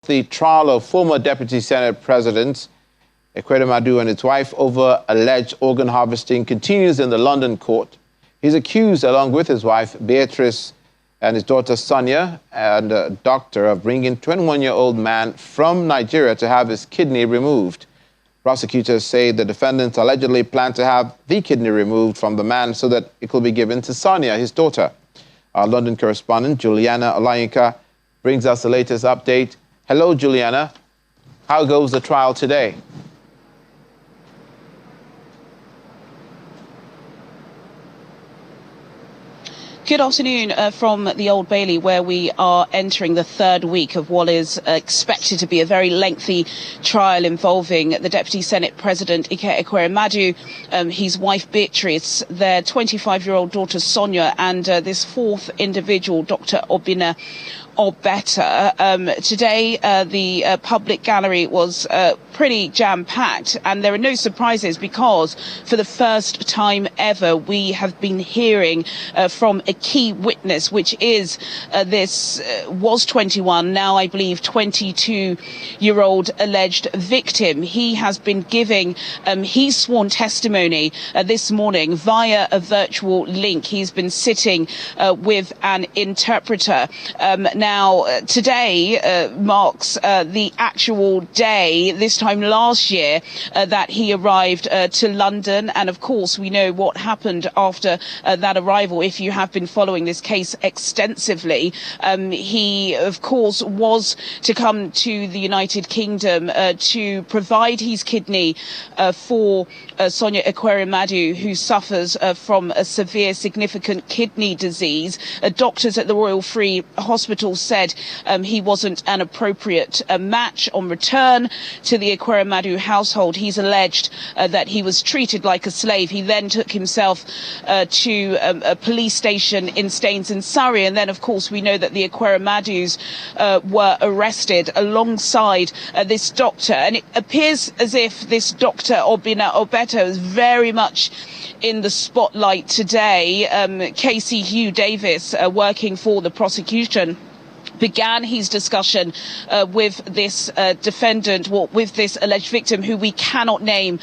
The trial of former Deputy Senate President Ekweremadus and his wife over alleged organ harvesting continues in the London court. He's accused, along with his wife Beatrice and his daughter Sonia, and a doctor, of bringing a 21-year-old man from Nigeria to have his kidney removed. Prosecutors say the defendants allegedly plan to have the kidney removed from the man so that it will be given to Sonia, his daughter. Our London correspondent, Juliana Olayinka, brings us the latest update. Hello, Juliana. How goes the trial today? Good afternoon from the Old Bailey, where we are entering the third week of what is expected to be a very lengthy trial involving the Deputy Senate President Ekweremadus, his wife Beatrice, their 25-year-old daughter Sonia, and this fourth individual, Dr. Obinna or better. Today, the public gallery was pretty jam-packed, and there are no surprises because for the first time ever, we have been hearing from a key witness, which is this was 21, now I believe 22-year-old alleged victim. He has been giving his sworn testimony this morning via a virtual link. He's been sitting with an interpreter. Now, today marks the actual day, this time last year, that he arrived to London. And of course, we know what happened after that arrival. If you have been following this case extensively, he, of course, was to come to the United Kingdom to provide his kidney for Sonia Ekweremadus, who suffers from a severe, significant kidney disease. Doctors at the Royal Free Hospital said he wasn't an appropriate match on return to the Ekweremadus household. He's alleged that he was treated like a slave. He then took himself to a police station in Staines in Surrey, and then, of course, we know that the Ekweremadus were arrested alongside this doctor. And it appears as if this Dr. Obinna Obeto is very much in the spotlight today. Casey Hugh Davis, working for the prosecution, began his discussion with this defendant, with this alleged victim, who we cannot name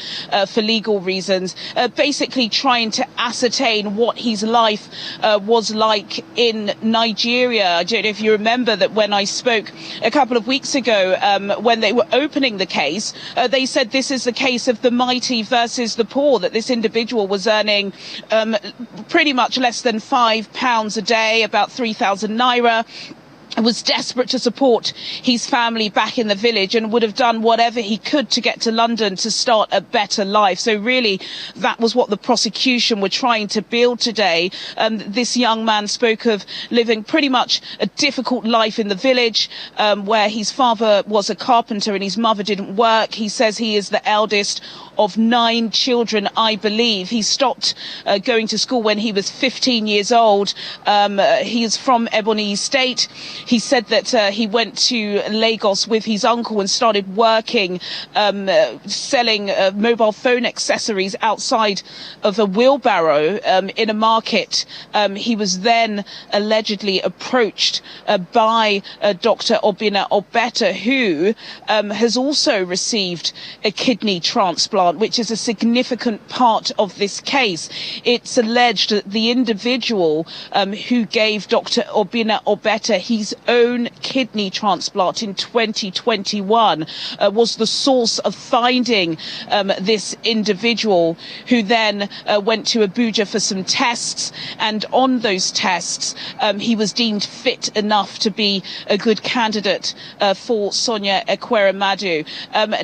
for legal reasons, basically trying to ascertain what his life was like in Nigeria. I don't know if you remember that when I spoke a couple of weeks ago, when they were opening the case, they said this is the case of the mighty versus the poor, that this individual was earning pretty much less than £5 a day, about 3,000 naira, was desperate to support his family back in the village and would have done whatever he could to get to London to start a better life. So really, that was what the prosecution were trying to build today. This young man spoke of living pretty much a difficult life in the village, where his father was a carpenter and his mother didn't work. He says he is the eldest of 9 children, I believe. He stopped going to school when he was 15 years old. He is from Ebonyi State. He said that he went to Lagos with his uncle and started working, selling mobile phone accessories outside of a wheelbarrow in a market. He was then allegedly approached by Dr. Obinna Obeta, who has also received a kidney transplant, which is a significant part of this case. It's alleged that the individual who gave Dr. Obinna Obeta his own kidney transplant in 2021 was the source of finding this individual, who then went to Abuja for some tests, and on those tests he was deemed fit enough to be a good candidate for Sonia Ekweremadus.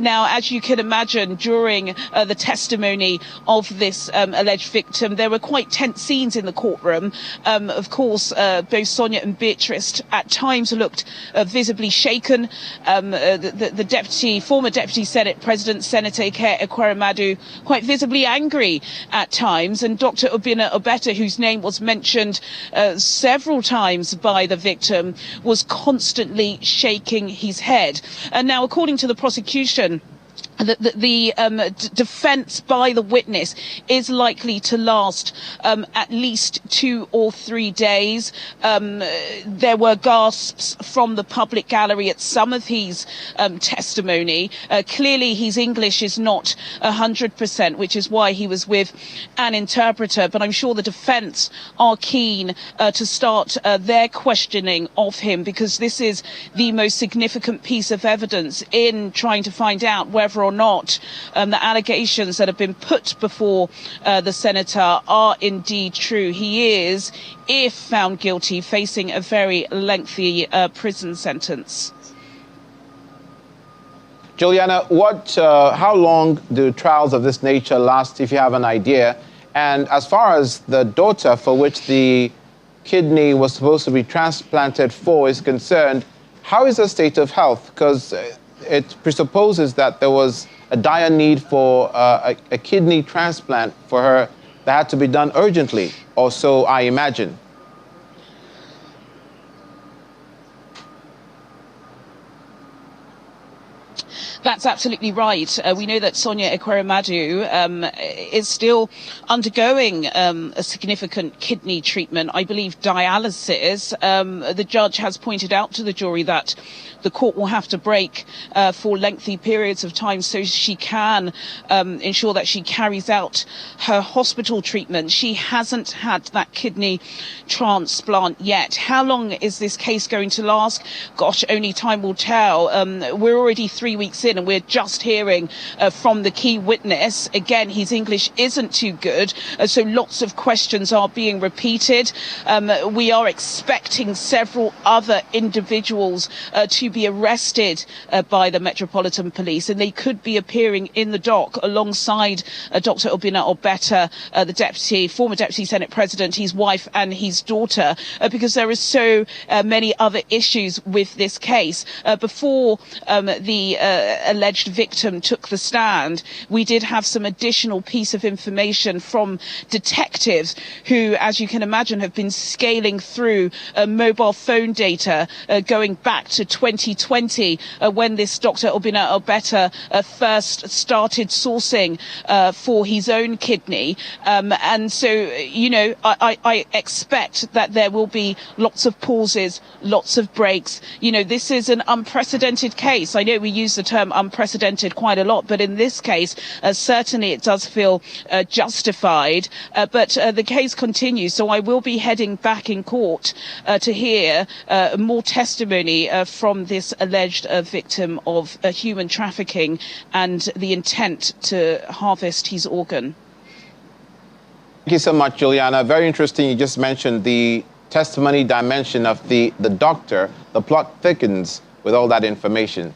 Now, as you can imagine, during the testimony of this alleged victim, there were quite tense scenes in the courtroom. Of course, both Sonia and Beatrice at times looked visibly shaken. The former Deputy Senate President, Senator Ekweremadus, quite visibly angry at times, and Dr. Obinna Obeta, whose name was mentioned several times by the victim, was constantly shaking his head. And now, according to the prosecution, the defence by the witness is likely to last at least 2 or 3 days. There were gasps from the public gallery at some of his testimony. Clearly his English is not 100%, which is why he was with an interpreter, but I'm sure the defence are keen to start their questioning of him, because this is the most significant piece of evidence in trying to find out whether or not the allegations that have been put before the senator are indeed true. He is, if found guilty, facing a very lengthy prison sentence. Juliana, how long do trials of this nature last, if you have an idea? And as far as the daughter for which the kidney was supposed to be transplanted for is concerned, how is her state of health? Because it presupposes that there was a dire need for a kidney transplant for her that had to be done urgently, or so I imagine. That's absolutely right. We know that Sonia Ekweremadus is still undergoing a significant kidney treatment, I believe dialysis. The judge has pointed out to the jury that the court will have to break for lengthy periods of time so she can ensure that she carries out her hospital treatment. She hasn't had that kidney transplant yet. How long is this case going to last? Gosh, only time will tell. We're already 3 weeks in and we're just hearing from the key witness. Again, his English isn't too good, so lots of questions are being repeated. We are expecting several other individuals to be arrested by the Metropolitan Police, and they could be appearing in the dock alongside Dr. Obinna Obeta, the former Deputy Senate President, his wife and his daughter, because there are so many other issues with this case. Before the alleged victim took the stand, we did have some additional piece of information from detectives who, as you can imagine, have been scaling through mobile phone data going back to 2020 when this Dr. Obinna Obeta first started sourcing for his own kidney. And so, you know, I expect that there will be lots of pauses, lots of breaks. You know, this is an unprecedented case. I know we use the term unprecedented quite a lot, but in this case, certainly it does feel justified. But the case continues, so I will be heading back in court to hear more testimony from this alleged victim of human trafficking and the intent to harvest his organ. Thank you so much, Juliana. Very interesting. You just mentioned the testimony dimension of the doctor. The plot thickens with all that information.